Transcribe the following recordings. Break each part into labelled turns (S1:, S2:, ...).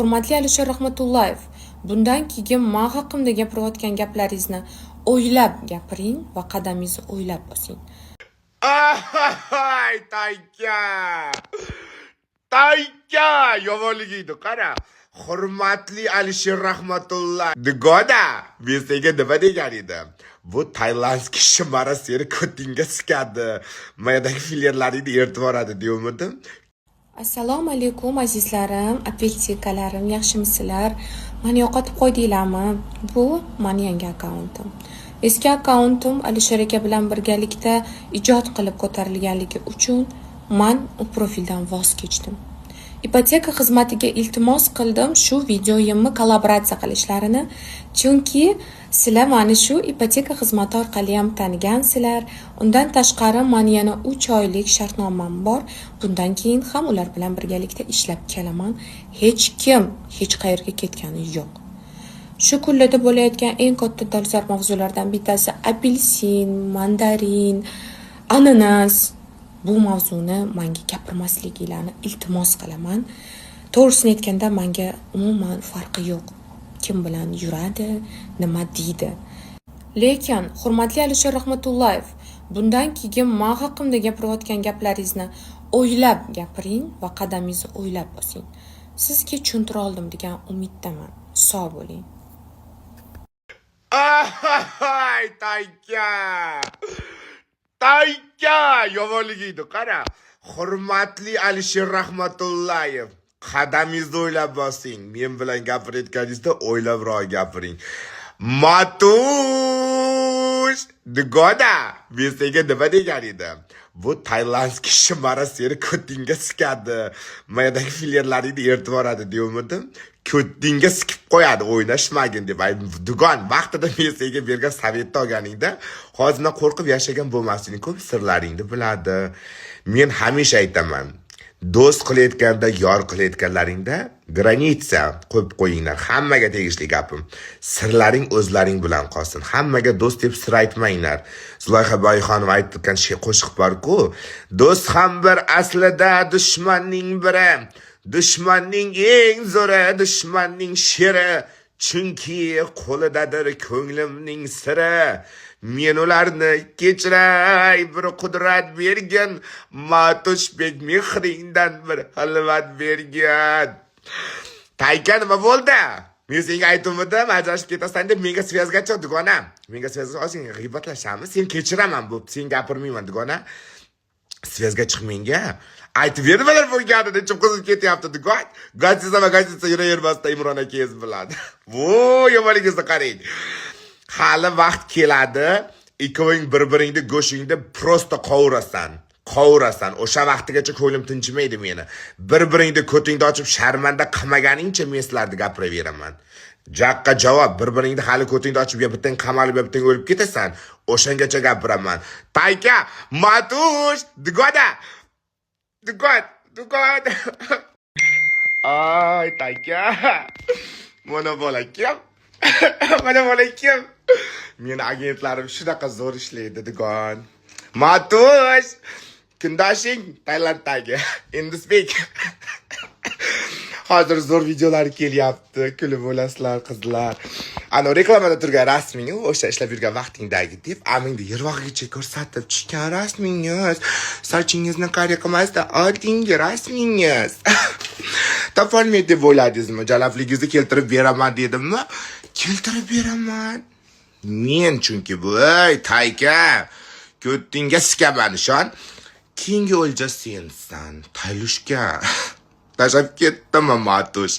S1: Hurmatli Alisher Rahmatullayev, bundan keyin men haqimda gapirayotgan gaplaringizni o'ylab gapiring va qadamingizni o'ylab bosing.
S2: Ay, Tayka, yomonligingni qara. Hurmatli Alisher Rahmatullah. Digoda, men senga nima degan edim? Bu taylandskiy shimara seni ko'tingga sikadi. Mayadagi fillerlaringni eritib yuboradi deyapmidim.
S1: Assalomu alaykum azizlarim, apelsikalarim, yaxshimisizlar? Meni yo'qotib qo'ydinglarmi? Bu meni yangi akkauntim. Eski akkauntim Alisher aka bilan birgalikda ijod qilib ko'tarilganligi uchun men u profildan voz kechdim. Ipoteka xizmatiga iltimos qildim shu videoyimni kollaboratsiya qilishlarini, chunki sizlar meni shu ipoteka xizmati orqali ham tanigansizlar. Undan tashqari meni yana 3 oylik shartnomam bor. Bundan keyin ham ular bilan birgalikda ishlab kelaman. Hech kim hech qayerga ketgani yo'q. Shu kunlarda bo'layotgan eng katta dolzarb mavzulardan bittasi apelsin, mandarin, ananas. Bu mavzuni menga gapirmasliklarini iltimos qilaman. To'g'risini aytganda menga umuman farqi yo'q. Kim bilan yuradi, nima deydi. Lekin hurmatli Alisher Rahmatullayev, bundan keyin men haqimda gapirayotgan gaplaringizni o'ylab gapiring va qadamingizni o'ylab bosing. Sizga tushuntira oldim degan umiddaman. Sog' bo'ling.
S2: Ay, Tayka, yomonligingni qara. Hurmatli Alisher Rahmatullayev. Qadamingizni o'ylab bosing. Men bilan gapirayotganingizda o'ylabroq gapiring. Matush! Digoda, men senga nima degan edim? Bu taylandskiy shimara seni ko'tingga sikadi. Mayadagi fillerlaringni eritib yuboradi deyapmidim. Ko'tingga sikib qo'yadi, o'ynashmagin deb. Dugon, vaqtida men senga bergan savetni olganingda, hozirdan qo'rqib yashagan bo'lmasliging, ko'p sirlaringni biladi. Men hamisha aytaman, do'st qilayotganda, yor qilayotganlaringda granitsa qo'yib qo'yinglar. Hammaga tegishli gapim. Sirlaring o'zlaring bilan qolsin. Hammaga do'st deb sir aytmanglar. Zulayxa Boyxonova aytgan qo'shiq bor-ku, do'st ham bir aslida dushmanning biri. Dushmanning eng zo'ri, dushmanning sheri. Chunki qo'lidadir ko'nglimning siri. Men ularni kechiray, bir qudrat bergin, Matushbek mehringdan bir xilvat bergin. Tayka, nima bo'ldi? Men senga aytdim, ajrashib ketasan deb menga svязga chiq, dugona. Menga svязga olsang g'iybatlashamiz. Sen kechiraman, bu sen gapirmayman, dugona. Svязga chiq menga. Aytib berdilar bu gapni, nechun qizib ketyapti, dugon. Gazetsa yuravermasdan Imron akangiz biladi. Voy, yomonligingizni qarang. Hali vaqt keladi, ikkoving bir-biringni go'shingni prosta qovurasan. O'sha vaqtigacha ko'nglim tinchimaydi meni. Bir-biringni ko'tingni ochib sharmanda qilmaganingcha men sizlarni gapiraveraman. Jaqqa javob, bir-biringni hali ko'tingni ochib yo bittang qamalib yo bittang o'lib ketasan, o'shangacha gapiraman. Tayka, Matush, Digoda. Dugod. Ay, Tayka. Mana bola kim? Meni agentlarim shunaqa zo'r ishlaydi, dugon. Matush, kundoshing Tailanddagi Indusbek. Hozir zo'r videolar kelyapti, kulib bo'lasizlar qizlar. Ana reklamada turgan rasming, o'sha ishlab yurgan vaqtingdagi deb, amingni yervog'igacha ko'rsatib tushgan rasmingiz. Sochingizni qariya qilmasdan oldingi rasmingiz. Topolmaydi deb o'yladingizmi? Jalafligingizni keltirib beraman dedimmi? Keltirib beraman. Men chunki bu, ey Tayka, ko'tingga sikaman ishon. Keyingi o'lja sensan, Taylushka. Tashab ketdim, Matush.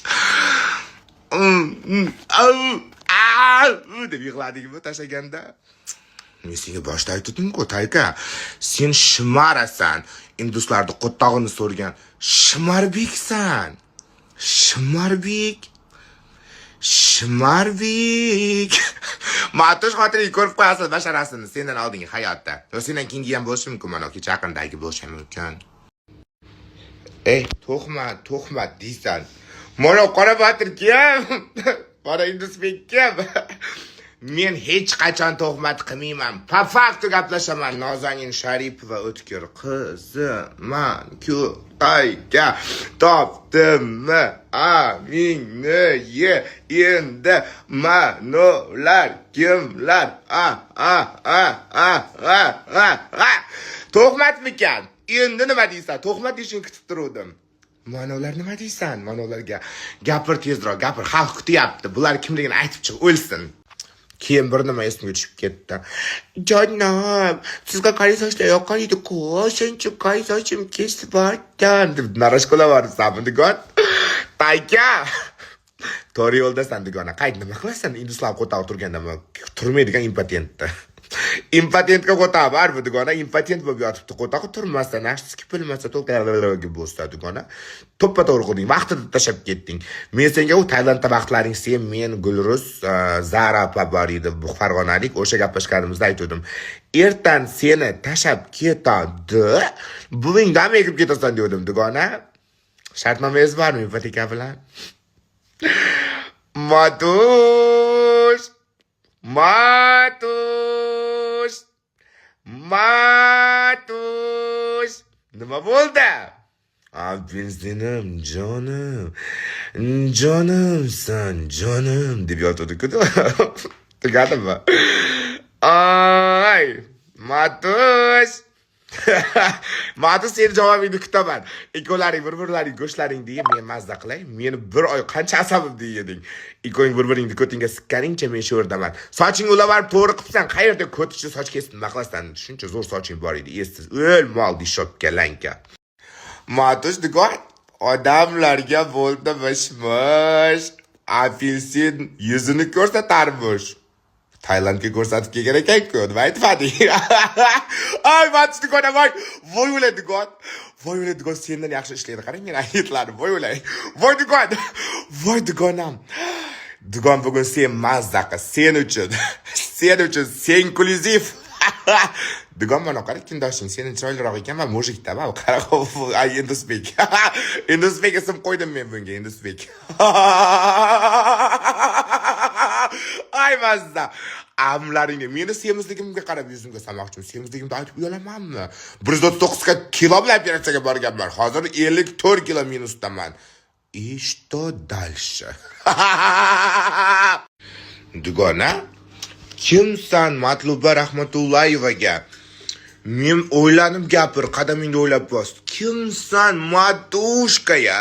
S2: Deb yig'ladingmi tashlaganda? Men senga boshda aytdim-ku, Tayka. Sen shimarasan. Induslarning qo'ttog'ini so'rgan Shimarbeksan. Shimarbek. Matush xotiring ko'rib qo'yasiz basharasini sendan oldingi hayotda. Yo sendan keyingi ham bo'lishi mumkin, mana kecha yaqindagi bo'lishi mumkin. Ey, to'xmat deysan. Mana qora Botir kim? Qora Indusbek kim? Men hech qachon tuhmat qilmayman. Faqat gaplashaman. Nozanin Sharipova o'tkir qiziman-ku qayga topdimmi? Aminni ye endi manolar kimlar? Tuhmatmikan? Endi nima deysan? Tuhmat ishing kutib turdim. Manolar nima deysan? Manolarga gapir tezroq, gapir. Xalq kutyapti. Bular kimligini aytib chiq, o'lsin. Keyin bir nima esimga tushib ketdi. Jonim, sizga qari sochlar yoqqan edi-ku, shuncha qari sochim kesib bordim deb narashkolar bor sabdigon. Tayka. To'g'ri yo'ldasan digona. Qayt nima qilasan? Induslav qo'taq turgandami? Turmaydigan impotentda. Impotentga qo'taq barmi digona? Impotent bo'lib yotibdi. Qo'taq turmasdan, nashsiz bilmasa to'g'ri bo'lsa digona. To'ppa to'g'ri qilding. Vaqtida tashab ketding. Men senga u Tailandda vaqtlaring sen, men Gulrus, Zara bor edi, bu farg'onalik, o'sha gaplashganimizda aytdim. Ertan seni tashab ketadi. Buvingdan megib ketasan dedim digona. Shartnomangiz bormi ipoteka bilan? Matush! Nima bo'ldi? Benzinim, jonim. Jonimsan, jonim deb yotdi-ku. Tugadimi? Ay, Matush! Matush sen javobingni kutaman. Ikkovlaring bir-birlaring go'shtlaring deyib men mazza qilay. Meni bir oy qancha asabimni yeding. Ikkoving bir-biringni ko'tingga sikkaningcha men shu yerdaman. Soching ulavarib to'g'ri qilibsan. Qayerda ko'tichni soch kesib nima qilasan? Shuncha zo'r soching bor edi. Esiz. O'l mol dishobga lanka. Matush digon odamlarga bo'ldi mishmish. Apelsin yuzini ko'rsatarmish. Tailandga ko'rsatib kelgan ekan-ku, nima aytmading? Ay, Matush digon, voy o'lay digon. Voy o'lay digon, sendan yaxshi ishlaydi. Qarang, men aytlarim, voy o'lay. Voy digon. Voy digonam. Digon bugun sen mazza qil, sen uchun. Sen uchun, sen inklyuziv. Digon mana qara kindoshing, sening chiroyliroq ekan, men mujikdaman. Qara, ay Indusbek. Indusbek ism qo'ydim men bunga, Indusbek. Ay mazza. Amlaringga meni semizligimga qarab yuzimga samoqchim. Semizligimni aytib uyalamanmi? 139 kilo bilan operatsiyaga borganman. Hozir 54 kilo minusdaman. Что дальше? Digona, kimsan Matluba Rahmatullayevaga? Men o'ylanib gapir, qadamingni o'ylab bos. Kimsan Matushkaya?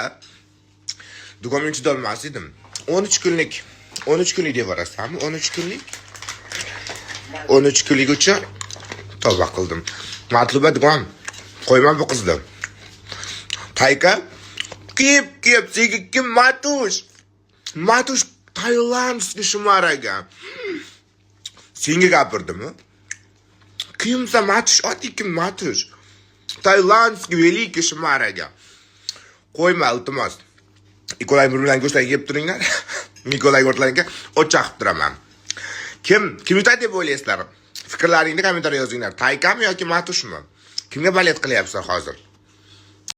S2: Digon men chidolmas edim. 13 kunlik deb orasanmi? 13 kunlik? 13 kunlik uchun tavba qildim. Matluba digon, qo'yman bu qizni. Tayka, kep, senga kim Matush? Matush Tailandski shumaraga. Senga gapirdimi? Kimsa Matush, oddiy kim Matush? Tailandski veliki shumaraga. Qo'yma iltimos. Nikolay bilan go'shtlarni yeb turinglar. Nikolay o'rtlarga o'chaq turaman. Kim yutadi deb o'ylaysizlar? Fikrlaringni kommentariyga yozinglar. Taykami yoki Matushmi? Kimga balet qilyapsizlar hozir?